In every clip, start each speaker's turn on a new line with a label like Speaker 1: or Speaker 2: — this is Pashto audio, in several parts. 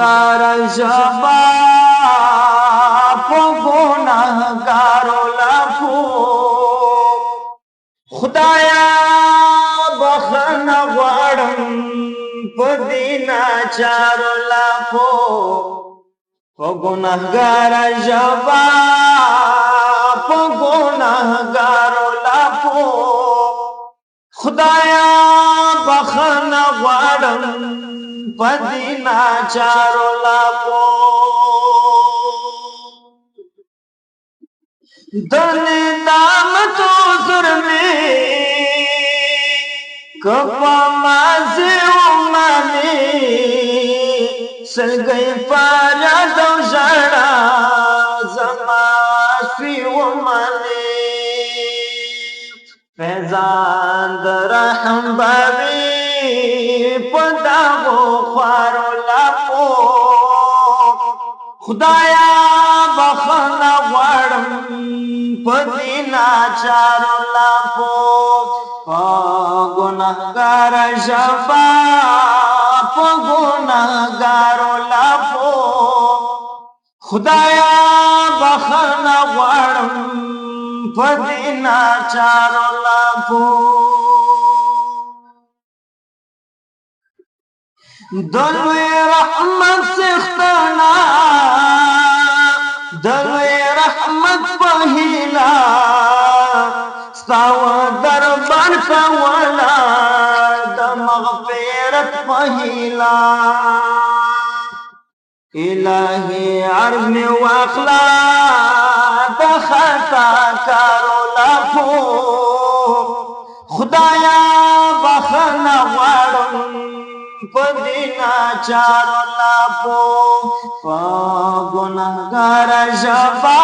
Speaker 1: ګناهګار ژبه په ګناهګارو لافو خدایا بخښنه غواړم په دې ناچارو لافو په ګناهګار ژبه په ګناهګارو لافو خدایا بخښنه غواړم په دې ناچارو لافو د ندامت عذر مې که په ماضي ومنې سلګۍ فریاد او ژړا زما سوی ومنې فیضان د رحم به وي په دغو خوارو لافو خدایا بخښنه غواړم په دې ناچارو لافو په ګناهګار ژبه په ګناهګارو لافو خدایا بخښنه غواړم په دې ناچارو لافو د لوی رحمت څښتنه د لوی رحمت په هیله ستا و دربار ته ولاړ د مغفرت په هیله الهي عرض مې واخله د خطا کارو لافو خدایا بخښنه غواړم په دې ناچارو لافو په ګناهګار ژبه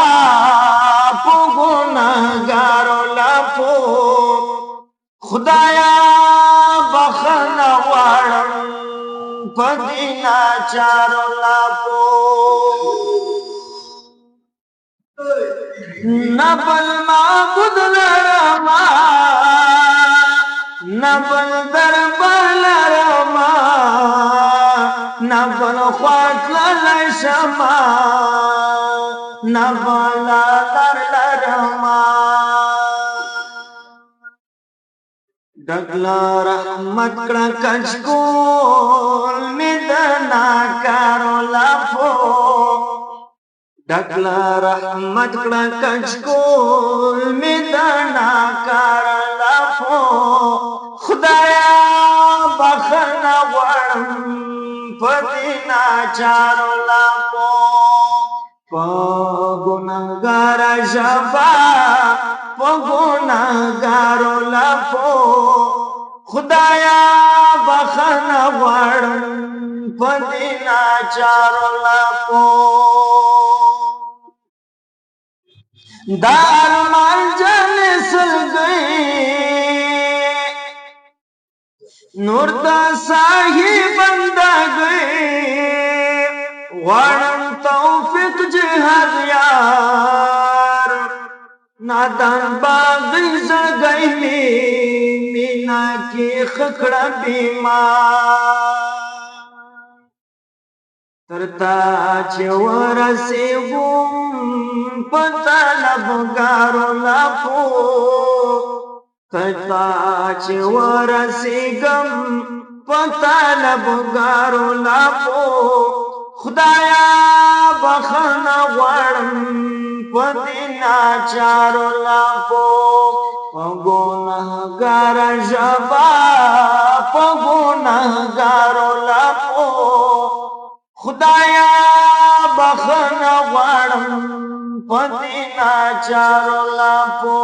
Speaker 1: په ګناهګارو لافو خدایا بخښنه غواړم په دې ناچارو لافو نه بل معبود لرمه نه بل دربار لرمه نه بل خوا تللی شمه نه بله لار لرمه ډک له رحمت کړه کچکول مې د ناکارو لافو ډک له رحمت کړه کچکول مې د ناکارو لافو خدایا بخښنه غواړم په دې ناچارو لافو په ګناهګار ژبه په ګناهګارو لافو خدایا بخښنه غواړم په دې ناچارو لافو دا ارمان جنې سلګۍ نور دا صاحب بندګۍ غواړم توفیق جهاد یار نادان باغی زړګۍ مې مینا کې خکړه بیمار تر تا چې ورسېږم په طلبګارو لافو تر تا چې ورسېږم په طلبګارو لافو خدایا بخښنه غواړم په دې ناچارو لافو په ګناهګار ژبه په ګناهګارو لافو خدایا بخښنه غواړم په دې ناچارو لافو